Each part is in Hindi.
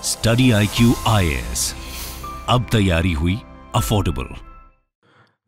स्टडी IQ IAS, अब तैयारी हुई अफोर्डेबल।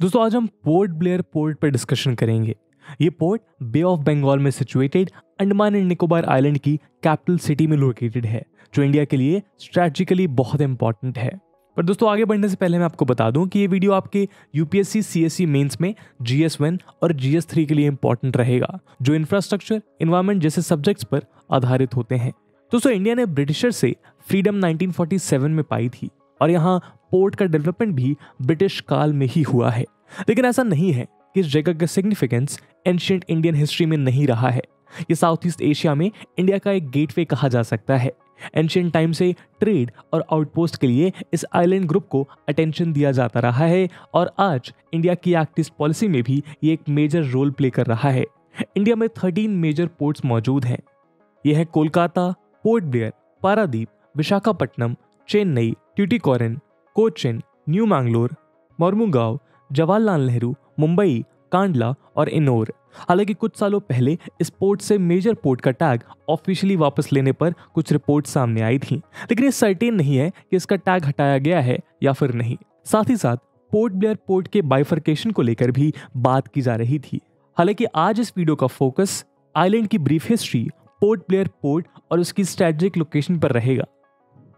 दोस्तों आज हम पोर्ट ब्लेयर पोर्ट पर डिस्कशन करेंगे। ये पोर्ट बे ऑफ बंगाल में situated Andaman and Nicobar island की कैपिटल सिटी में लोकेटेड है, जो इंडिया के लिए स्ट्रेटेजिकली बहुत इंपॉर्टेंट है। पर दोस्तों आगे बढ़ने से पहले मैं आपको बता दूं कि ये वीडियो आपके यूपीएससी CSE मेंस में GS1 और GS3 के लिए इंपॉर्टेंट रहेगा, जो इंफ्रास्ट्रक्चर एनवायरनमेंट जैसे सब्जेक्ट्स पर आधारित होते हैं। दोस्तों इंडिया ने ब्रिटिशर से फ्रीडम 1947 में पाई थी और यहाँ पोर्ट का डेवलपमेंट भी ब्रिटिश काल में ही हुआ है। लेकिन ऐसा नहीं है कि इस जगह का सिग्निफिकेंस एंशिएंट इंडियन हिस्ट्री में नहीं रहा है। ये साउथ ईस्ट एशिया में इंडिया का एक गेटवे कहा जा सकता है। एंशिएंट टाइम से ट्रेड और आउटपोस्ट के लिए इस आइलैंड ग्रुप को अटेंशन दिया जाता रहा है और आज इंडिया की एक्ट ईस्ट पॉलिसी में भी ये एक मेजर रोल प्ले कर रहा है। इंडिया में 13 मेजर पोर्ट्स मौजूद हैं। ये है Kolkata, port Blair, Paradip, Visakhapatnam, Chennai, Tuticorin, Cochin, new Mangalore, Mormugao, Jawaharlal Nehru, Mumbai, Kandla और इनोर। हालांकि कुछ सालों पहले इस पोर्ट से मेजर पोर्ट का टैग ऑफिशियली वापस लेने पर कुछ रिपोर्ट सामने आई थी, लेकिन ये सर्टेन नहीं है कि इसका टैग हटाया गया है या फिर नहीं। साथ ही साथ पोर्ट ब्लेयर पोर्ट के बाइफर्केशन को लेकर भी बात की जा रही थी। हालांकि आज इस वीडियो का फोकस आइलैंड की brief history, port Blair port और उसकी स्ट्रेटेजिक लोकेशन पर रहेगा।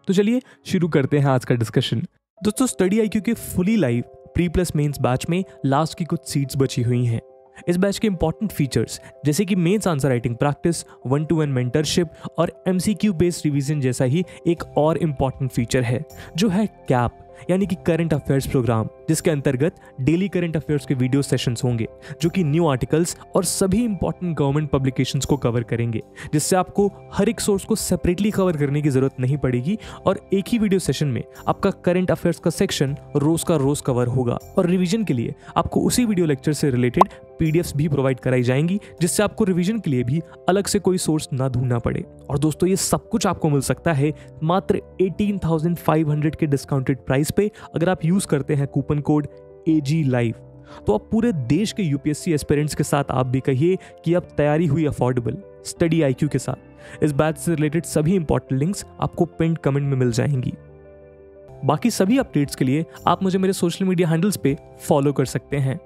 तो चलिए शुरू करते हैं आज का डिस्कशन। दोस्तों स्टडी IQ के fully live pre plus mains batch में लास्ट की कुछ सीट्स बची हुई हैं। इस बैच के इंपॉर्टेंट फीचर्स जैसे कि mains answer writing practice, 1-to-1 mentorship और MCQ बेस्ड रिवीजन जैसा ही एक और इंपॉर्टेंट फीचर है, जो है कैप यानी कि करंट अफेयर्स प्रोग्राम, जिसके अंतर्गत डेली करंट अफेयर्स के वीडियो सेशंस होंगे, जो कि न्यू आर्टिकल्स और सभी इंपॉर्टेंट गवर्नमेंट पब्लिकेशंस को कवर करेंगे, जिससे आपको हर एक सोर्स को सेपरेटली कवर करने की जरूरत नहीं पड़ेगी और एक ही वीडियो सेशन में आपका करंट अफेयर्स का सेक्शन रोज का रोज कवर होगा। और रिवीजन के लिए आपको उसी वीडियो लेक्चर से रिलेटेड PDFs भी प्रोवाइड कराई जाएंगी, जिससे आपको रिवीजन के लिए भी अलग से कोई सोर्स ना ढूंढना पड़े। और दोस्तों ये सब कुछ आपको मिल सकता है मात्र 18,500 के डिस्काउंटेड प्राइस पे, अगर आप यूज करते हैं कूपन कोड AG Live। तो अब पूरे देश के UPSC एस्पिरेंट्स के साथ आप भी कहिए कि अब तैयारी हुई अफोर्डेबल स्टडी IQ के साथ। इस बैच से रिलेटेड सभी इंपॉर्टेंट लिंक्स आपको पिन्ड कमेंट में मिल जाएंगी। बाकी सभी अपडेट्स के लिए आप मुझे मेरे सोशल मीडिया हैंडल्स पे फॉलो कर सकते हैं।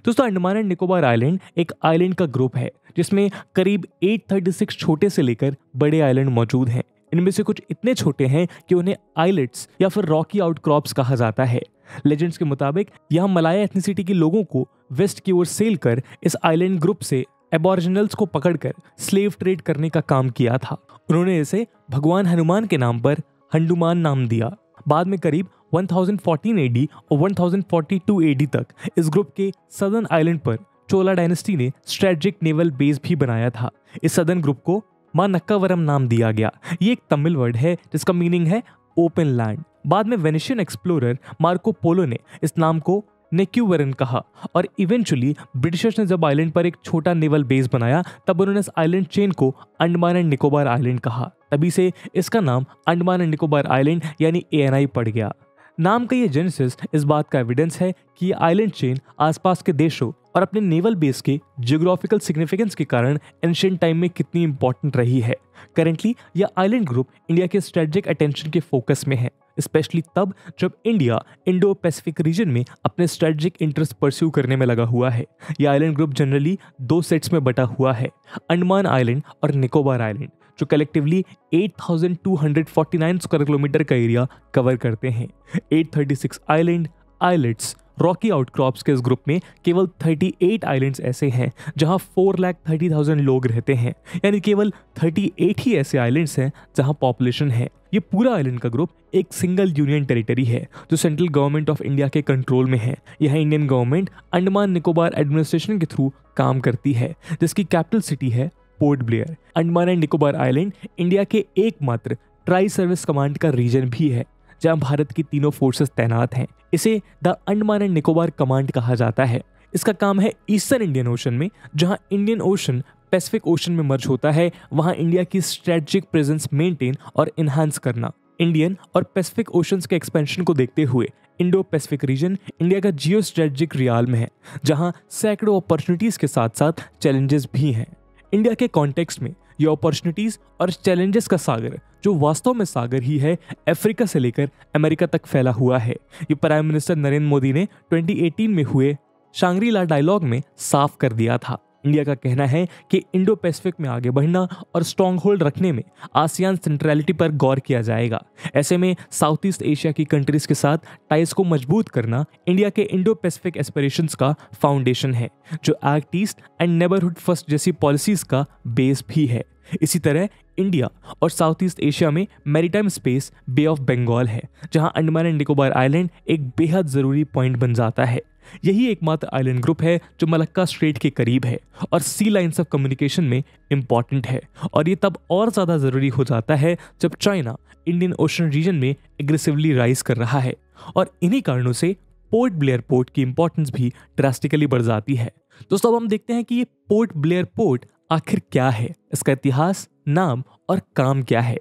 दोस्तों अंडमान एंड निकोबार आइलैंड एक आइलैंड का ग्रुप है, जिसमें करीब 836 छोटे से लेकर बड़े आइलैंड मौजूद हैं। इनमें से कुछ इतने छोटे हैं कि उन्हें आइलेट्स या फिर रॉकी आउटक्रॉप्स कहा जाता है। लेजेंड्स के मुताबिक यहाँ मलाया एथनिसिटी के लोगों को वेस्ट की ओर सेल कर इस आइलैंड ग्रुप से एबॉरिजिनल्स को पकड़कर स्लेव ट्रेड करने का काम किया था। उन्होंने इसे भगवान हनुमान के नाम पर हंडुमान नाम दिया। बाद में करीब 1014 AD और 1042 AD तक इस ग्रुप के सदर्न आइलैंड पर चोला डायनेस्टी ने स्ट्रेटेजिक नेवल बेस भी बनाया था। इस सदर्न ग्रुप को मानक्कावरम नाम दिया गया। ये एक तमिल वर्ड है जिसका मीनिंग है ओपन लैंड। बाद में वेनेशियन एक्सप्लोरर मार्को पोलो ने इस नाम को नेक्यूवरन कहा और इवेंचुअली ब्रिटिशर्स ने जब आइलैंड पर एक छोटा नेवल बेस बनाया, तब उन्होंने इस आइलैंड चेन को अंडमान एंड निकोबार आइलैंड कहा। तभी से इसका नाम अंडमान एंड निकोबार आइलैंड यानी ANI पड़ गया। नाम का ये जेनेसिस इस बात का एविडेंस है कि ये आइलैंड चेन आसपास के देशों और अपने नेवल बेस के जियोग्राफिकल सिग्निफिकेंस के कारण एंशिएंट टाइम में कितनी इंपॉर्टेंट रही है। करेंटली यह आइलैंड ग्रुप इंडिया के स्ट्रेटेजिक अटेंशन के फोकस में है, स्पेशली तब जब इंडिया इंडो पैसिफिक रीजन में अपने स्ट्रेटेजिक इंटरेस्ट परस्यू करने में लगा हुआ है। यह आइलैंड ग्रुप जनरली 2 सेट्स में बटा हुआ है, अंडमान आइलैंड और निकोबार आइलैंड, जो कलेक्टिवली 8,249 स्क्वायर किलोमीटर का एरिया कवर करते हैं। 836 आइलैंड आइलेट्स रॉकी आउटक्रॉप्स के इस ग्रुप में केवल 38 आइलैंड्स ऐसे हैं जहां 4,30,000 लोग रहते हैं, यानी केवल 38 ही ऐसे आइलैंड्स हैं जहां पॉपुलेशन है। ये पूरा आइलैंड का ग्रुप एक सिंगल यूनियन टेरिटरी है, जो सेंट्रल गवर्नमेंट ऑफ इंडिया के कंट्रोल में है। यह Indian government Andaman Nicobar administration के थ्रू काम करती है, जिसकी कैपिटल सिटी है port Blair. Andaman and Nicobar island India के एकमात्र ट्राई सर्विस कमांड का रीजन भी है, जहां भारत की तीनों फोर्सेस तैनात हैं। इसे the Andaman and Nicobar command कहा जाता है। इसका काम है ईस्टर्न इंडियन ओशन में, जहां इंडियन ओशन पैसिफिक ओशन में मर्ज होता है, वहां इंडिया की स्ट्रेटेजिक प्रेजेंस मेंटेन और एनहांस करना। इंडियन और पैसिफिक ओशंस के एक्सपेंशन को देखते हुए इंडो पैसिफिक रीजन इंडिया का जियो स्ट्रेटेजिक रियाल में है, जहां सैकड़ों अपॉर्चुनिटीज के साथ साथ चैलेंजेस भी हैं। इंडिया के कॉन्टेक्स्ट में ये अपॉर्चुनिटीज और चैलेंजेस का सागर, जो वास्तव में सागर ही है, अफ्रीका से लेकर अमेरिका तक फैला हुआ है। ये प्राइम मिनिस्टर नरेंद्र मोदी ने 2018 में हुए शांग्री-ला डायलॉग में साफ कर दिया था। इंडिया का कहना है कि इंडो पैसिफिक में आगे बढ़ना और स्ट्रॉन्ग होल्ड रखने में आसियान सेंट्रलिटी पर गौर किया जाएगा। ऐसे में साउथ ईस्ट एशिया की कंट्रीज के साथ टाइज को मजबूत करना इंडिया के इंडो पैसिफिक एस्पिरेशंस का फाउंडेशन है, जो Act East and Neighbourhood First जैसी पॉलिसीज का बेस भी है। इसी तरह इंडिया और साउथ ईस्ट एशिया में maritime space Bay of Bengal है, जहां अंडमान एंड निकोबार आइलैंड एक बेहद जरूरी पॉइंट बन जाता है। यही एकमात्र आइलैंड ग्रुप है जो मलक्का स्ट्रेट के करीब है और सी लाइंस ऑफ कम्युनिकेशन में इंपॉर्टेंट है, और ये तब और ज्यादा जरूरी हो जाता है जब चाइना इंडियन ओशन रीजन में एग्रेसिवली राइज कर रहा है, और इन्हीं कारणों से पोर्ट ब्लेयर पोर्ट की इंपॉर्टेंस भी ड्रास्टिकली बढ़ जाती है। दोस्तों, अब हम देखते हैं कि ये पोर्ट ब्लेयर पोर्ट आखिर क्या है, इसका इतिहास, नाम और काम क्या है।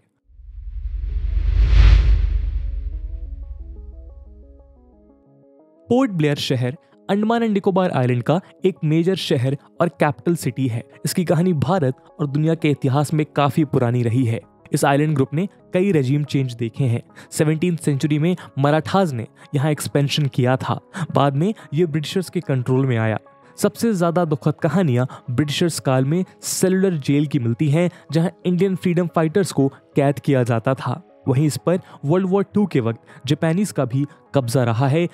पोर्ट ब्लेयर शहर अंडमान एंड निकोबार आइलैंड का एक मेजर शहर और कैपिटल सिटी है। इसकी कहानी भारत और दुनिया के इतिहास में काफी पुरानी रही है। इस आइलैंड ग्रुप ने कई रेजिम चेंज देखे हैं। 17वीं सेंचुरी में मराठास ने यहाँ एक्सपेंशन किया था, बाद में ये ब्रिटिशर्स के कंट्रोल में आया। सबसे ज्यादा दुखद कहानियां ब्रिटिशर्स काल में सेलुलर जेल की मिलती हैं, जहां इंडियन फ्रीडम फाइटर्स को कैद किया जाता था। वहीं इस पर वर्ल्ड वॉर 2 के वक्त जापानीज का भी कब्जा रहा है,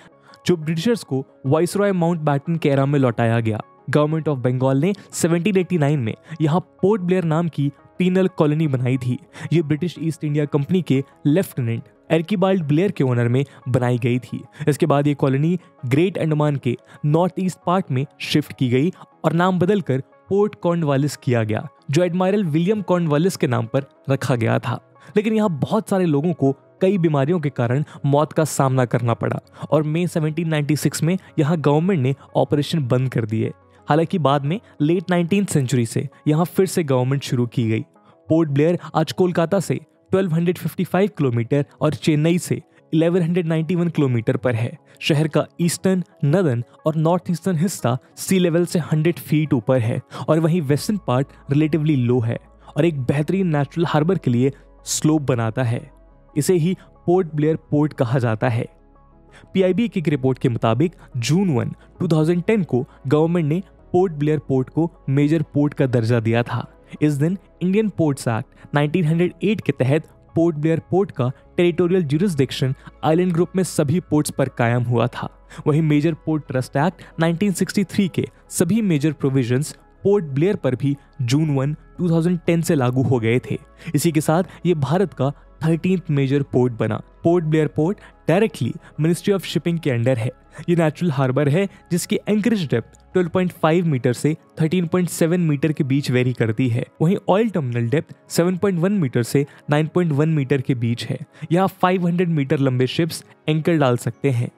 जो ब्रिटिशर्स को वाइसरॉय माउंटबैटन के एरा में लौटाया गया। गवर्नमेंट ऑफ बंगाल ने 1789 में यहाँ पोर्ट ब्लेयर नाम की पीनल कॉलोनी बनाई थी। ये ब्रिटिश ईस्ट इंडिया कंपनी के लेफ्टिनेंट एर्किबाल्ड ब्लेयर के ऑनर में बनाई गई थी। इसके बाद ये कॉलोनी ग्रेट अंडमान के नॉर्थ ईस्ट पार्ट में शिफ्ट की गई और नाम बदलकर पोर्ट कॉर्नवालिस किया गया, जो एडमायरल विलियम कॉर्नवालिस के नाम पर रखा गया था। लेकिन यहाँ बहुत सारे लोगों को कई बीमारियों के कारण मौत का सामना करना पड़ा और मई 1796 में यहाँ गवर्नमेंट ने ऑपरेशन बंद कर दिए। हालांकि बाद में लेट 19th सेंचुरी से यहाँ फिर से गवर्नमेंट शुरू की गई। पोर्ट ब्लेयर आज कोलकाता से 1255 किलोमीटर और चेन्नई से 1191 किलोमीटर पर है। शहर का ईस्टर्न, नदर्न और नॉर्थ ईस्टर्न हिस्सा सी लेवल से 100 फीट ऊपर है और वहीं वेस्टर्न पार्ट रिलेटिवली लो है और एक बेहतरीन नेचुरल हार्बर के लिए स्लोप बनाता है। इसे ही पोर्ट ब्लेयर पोर्ट कहा जाता है। पीआईबी की एक रिपोर्ट के मुताबिक जून 1, 2010 को गवर्नमेंट ने पोर्ट ब्लेयर पोर्ट को मेजर पोर्ट का दर्जा दिया था। इस दिन इंडियन पोर्ट्स एक्ट 1908 के तहत पोर्ट ब्लेयर पोर्ट का टेरिटोरियल ज्यूरिसडिक्शन आइलैंड ग्रुप में सभी पोर्ट्स पर कायम हुआ था। वहीं मेजर पोर्ट ट्रस्ट एक्ट 1963 के सभी मेजर प्रोविजंस पोर्ट ब्लेयर पर भी जून 1, 2010 से लागू हो गए थे। इसी के साथ ये भारत का 13th मेजर पोर्ट बना। Port Blair port directly ministry of shipping के अंडर है। ये नेचुरल हार्बर है जिसकी एंकरेज डेप्थ 12.5 मीटर से 13.7 मीटर के बीच वेरी करती है। वहीं ऑयल टर्मिनल डेप्थ 7.1 मीटर से 9.1 मीटर के बीच है। यहाँ 500 मीटर लंबे शिप्स एंकर डाल सकते हैं।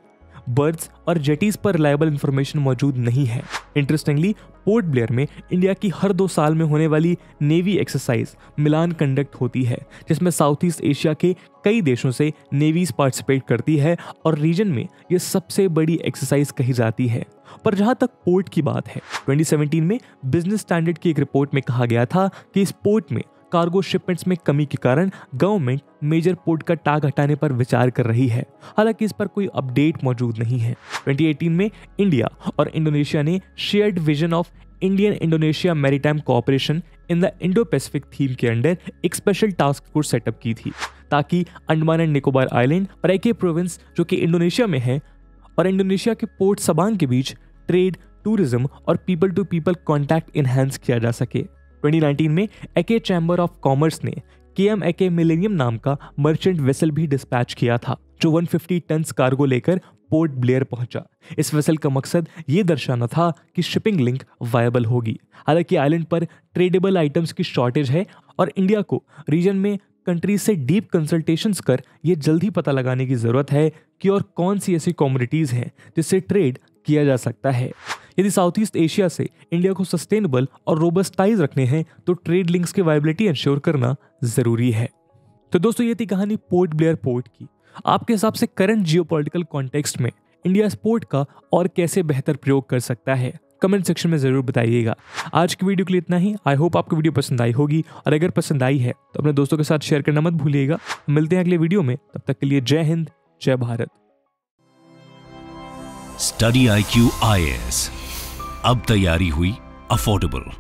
बर्ड्स और जेटीज पर रिलायबल इंफॉर्मेशन मौजूद नहीं है। इंटरेस्टिंगली पोर्ट ब्लेयर में इंडिया की हर 2 साल में होने वाली नेवी एक्सरसाइज मिलान कंडक्ट होती है, जिसमें साउथ ईस्ट एशिया के कई देशों से नेवीज पार्टिसिपेट करती है और रीजन में ये सबसे बड़ी एक्सरसाइज कही जाती है। पर जहां तक पोर्ट की बात है, 2017 में बिजनेस स्टैंडर्ड की एक रिपोर्ट में कहा गया था कि इस पोर्ट में कार्गो शिपमेंट्स में कमी के कारण गवर्नमेंट मेजर पोर्ट का टैग हटाने पर विचार कर रही है। हालांकि इस पर कोई अपडेट मौजूद नहीं है। 2018 में इंडिया और इंडोनेशिया ने shared vision of Indian Indonesia maritime cooperation in the Indo Pacific theme के अंडर एक स्पेशल टास्क फोर्स सेटअप की थी, ताकि अंडमान एंड निकोबार आइलैंड और एके प्रोविंस जो कि इंडोनेशिया में है और इंडोनेशिया के पोर्ट सबांग के बीच ट्रेड, टूरिज्म और people to people contact enhance किया जा सके। 2019 में एके चैम्बर ऑफ कॉमर्स ने केएम एके मिलेनियम नाम का मर्चेंट वेसल भी डिस्पैच किया था, जो 150 टन कार्गो लेकर पोर्ट ब्लेयर पहुंचा। इस वेसल का मकसद ये दर्शाना था कि शिपिंग लिंक वायबल होगी। हालांकि आइलैंड पर ट्रेडेबल आइटम्स की शॉर्टेज है और इंडिया को रीजन में कंट्रीज से डीप कंसल्टेशंस कर ये जल्द ही पता लगाने की जरूरत है कि और कौन सी ऐसी कमोडिटीज हैं जिससे ट्रेड किया जा सकता है। यदि साउथ ईस्ट एशिया से इंडिया को सस्टेनेबल और रोबस्ट टाइज रखने हैं तो ट्रेड लिंक्स की वायबिलिटी इंश्योर करना जरूरी है। तो दोस्तों, ये थी कहानी पोर्ट ब्लेयर पोर्ट की। आपके हिसाब से करंट जियोपॉलिटिकल कॉन्टेक्स्ट में इंडिया इस पोर्ट का और कैसे बेहतर प्रयोग कर सकता है? कमेंट सेक्शन में ज़रूर बताइएगा। आज की वीडियो के लिए इतना ही। आई होप आपको वीडियो पसंद आई होगी, और अगर पसंद आई है तो अपने दोस्तों के साथ शेयर करना मत भूलिएगा। मिलते हैं अगले वीडियो में, तब तक के लिए जय हिंद, जय भारत। स्टडी IQ IAS, अब तैयारी हुई अफोर्डेबल।